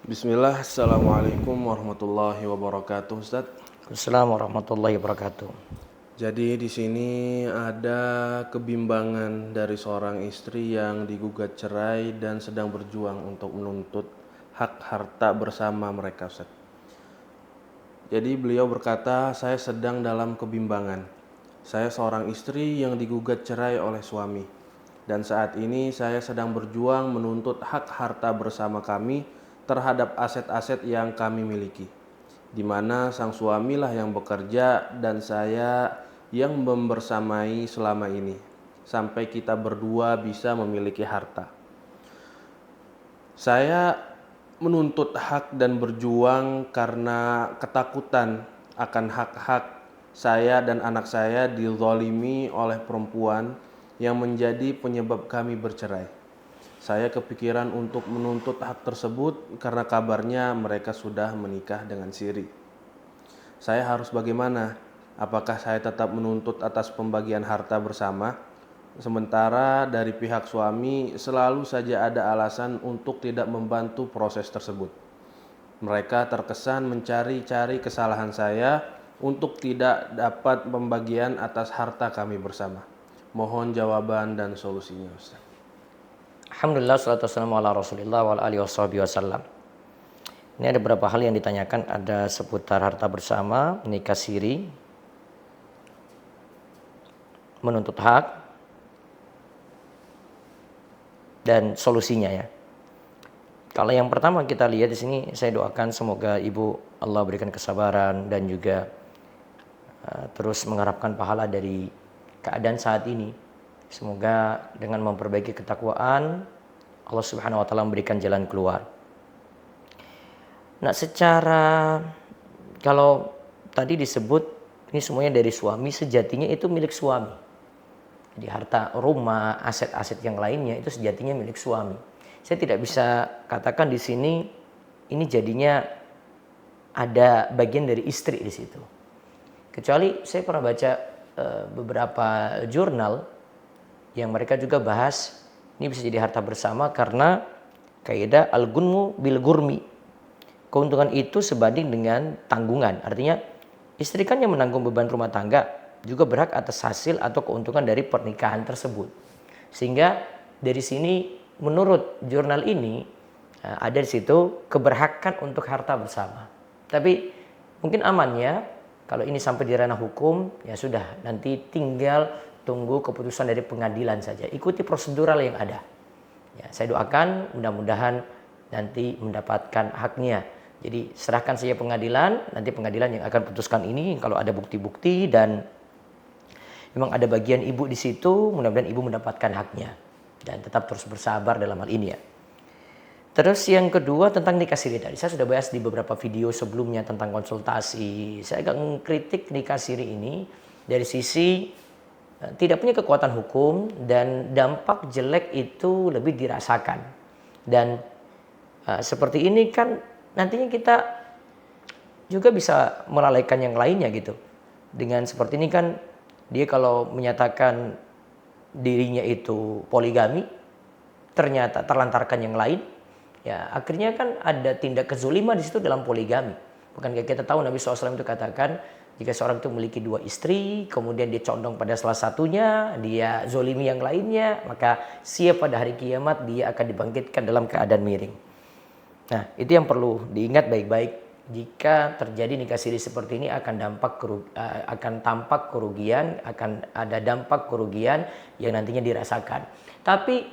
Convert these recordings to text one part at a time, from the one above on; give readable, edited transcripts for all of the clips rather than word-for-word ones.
Bismillah, Assalamualaikum warahmatullahi wabarakatuh, Ustaz. Assalamualaikum warahmatullahi wabarakatuh. Jadi di sini ada kebimbangan dari seorang istri yang digugat cerai dan sedang berjuang untuk menuntut hak harta bersama mereka, Ustaz. Jadi beliau berkata, saya sedang dalam kebimbangan. Saya seorang istri yang digugat cerai oleh suami. Dan saat ini saya sedang berjuang menuntut hak harta bersama kami terhadap aset-aset yang kami miliki, di mana sang suamilah yang bekerja dan saya yang membersamai selama ini, sampai kita berdua bisa memiliki harta. Saya menuntut hak dan berjuang karena ketakutan akan hak-hak saya dan anak saya dizalimi oleh perempuan yang menjadi penyebab kami bercerai. Saya kepikiran untuk menuntut hak tersebut karena kabarnya mereka sudah menikah dengan siri. Saya harus bagaimana? Apakah saya tetap menuntut atas pembagian harta bersama? Sementara dari pihak suami selalu saja ada alasan untuk tidak membantu proses tersebut. Mereka terkesan mencari-cari kesalahan saya untuk tidak dapat pembagian atas harta kami bersama. Mohon jawaban dan solusinya, Ustaz. Alhamdulillah, salatu wassalamu ala rasulillah wa ala alihi wasallam. Ini ada beberapa hal yang ditanyakan, ada seputar harta bersama, nikah siri, menuntut hak, dan solusinya ya. Kalau yang pertama kita lihat di sini, saya doakan semoga ibu Allah berikan kesabaran dan juga terus mengharapkan pahala dari keadaan saat ini. Semoga dengan memperbaiki ketakwaan, Allah Subhanahu wa taala memberikan jalan keluar. Nah, secara kalau tadi disebut ini semuanya dari suami, sejatinya itu milik suami. Jadi harta rumah, aset-aset yang lainnya itu sejatinya milik suami. Saya tidak bisa katakan di sini ini jadinya ada bagian dari istri di situ. Kecuali saya pernah baca beberapa jurnal yang mereka juga bahas ini bisa jadi harta bersama karena kaidah al-gunmu bil gurmi. Keuntungan itu sebanding dengan tanggungan. Artinya istri kan yang menanggung beban rumah tangga juga berhak atas hasil atau keuntungan dari pernikahan tersebut. Sehingga dari sini menurut jurnal ini ada di situ keberhakan untuk harta bersama. Tapi mungkin amannya kalau ini sampai di ranah hukum ya sudah, nanti tinggal tunggu keputusan dari pengadilan saja. Ikuti prosedural yang ada. Ya, saya doakan mudah-mudahan nanti mendapatkan haknya. Jadi serahkan saja pengadilan, nanti pengadilan yang akan putuskan ini kalau ada bukti-bukti dan memang ada bagian ibu di situ, mudah-mudahan ibu mendapatkan haknya. Dan tetap terus bersabar dalam hal ini ya. Terus yang kedua tentang nikah siri tadi. Saya sudah bahas di beberapa video sebelumnya tentang konsultasi. Saya agak mengkritik nikah siri ini dari sisi tidak punya kekuatan hukum dan dampak jelek itu lebih dirasakan. Dan seperti ini kan nantinya kita juga bisa melalaikan yang lainnya gitu. Dengan seperti ini kan dia kalau menyatakan dirinya itu poligami, ternyata terlantarkan yang lain, ya akhirnya kan ada tindak kezaliman di situ dalam poligami. Bukankah kita tahu Nabi SAW itu katakan jika seorang itu memiliki dua istri, kemudian dia condong pada salah satunya, dia zolimi yang lainnya, maka siap pada hari kiamat dia akan dibangkitkan dalam keadaan miring. Nah, itu yang perlu diingat baik-baik. Jika terjadi nikah siri seperti ini akan tampak kerugian, akan ada dampak kerugian yang nantinya dirasakan. Tapi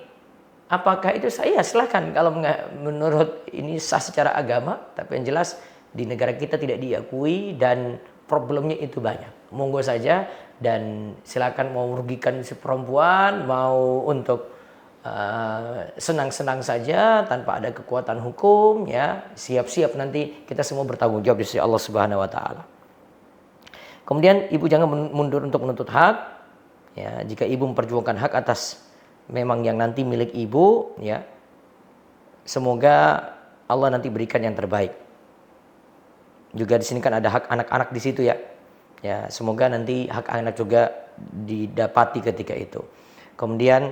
apakah itu saya silahkan kalau menurut ini sah secara agama, tapi yang jelas di negara kita tidak diakui dan problemnya itu banyak. Monggo saja dan silakan mau merugikan si perempuan, mau untuk senang-senang saja tanpa ada kekuatan hukum ya, siap-siap nanti kita semua bertanggung jawab di sisi Allah Subhanahu wa taala. Kemudian ibu jangan mundur untuk menuntut hak ya, jika ibu memperjuangkan hak atas memang yang nanti milik ibu ya, semoga Allah nanti berikan yang terbaik. Juga di sini kan ada hak anak-anak di situ ya. Ya, semoga nanti hak anak juga didapati ketika itu. Kemudian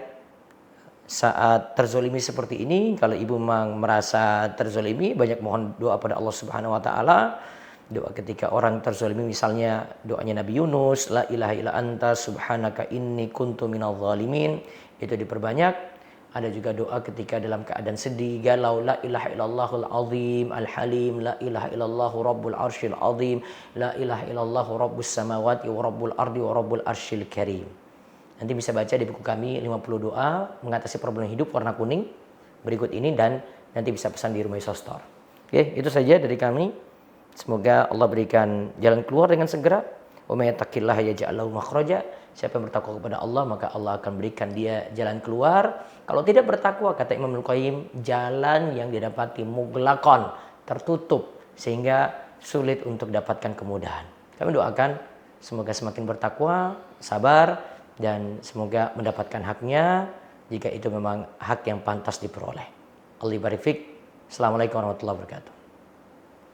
saat terzolimi seperti ini, kalau ibu memang merasa terzolimi, banyak mohon doa pada Allah Subhanahu Wa Taala. Doa ketika orang terzolimi, misalnya doanya Nabi Yunus, la ilaha illa anta subhanaka inni kuntu minadh dhalimin, itu diperbanyak. Ada juga doa ketika dalam keadaan sedih, galau, la ilaha illallahul azim al-halim, la ilaha illallah rabbul arsyil azim, la ilaha illallah rabbus samawati wa rabbul ardi wa rabbul arsyil karim. Nanti bisa baca di buku kami 50 doa mengatasi problem hidup warna kuning berikut ini, dan nanti bisa pesan di Rumah Store. Oke, itu saja dari kami. Semoga Allah berikan jalan keluar dengan segera. Wa may yattaqillaha yaj'al lahu makhraja. Siapa yang bertakwa kepada Allah, maka Allah akan berikan dia jalan keluar. Kalau tidak bertakwa, kata Imam Al-Qayyim, jalan yang didapati muglaqan, tertutup, sehingga sulit untuk dapatkan kemudahan. Kami doakan semoga semakin bertakwa, sabar, dan semoga mendapatkan haknya jika itu memang hak yang pantas diperoleh. Allah barik fik. Assalamualaikum warahmatullahi wabarakatuh.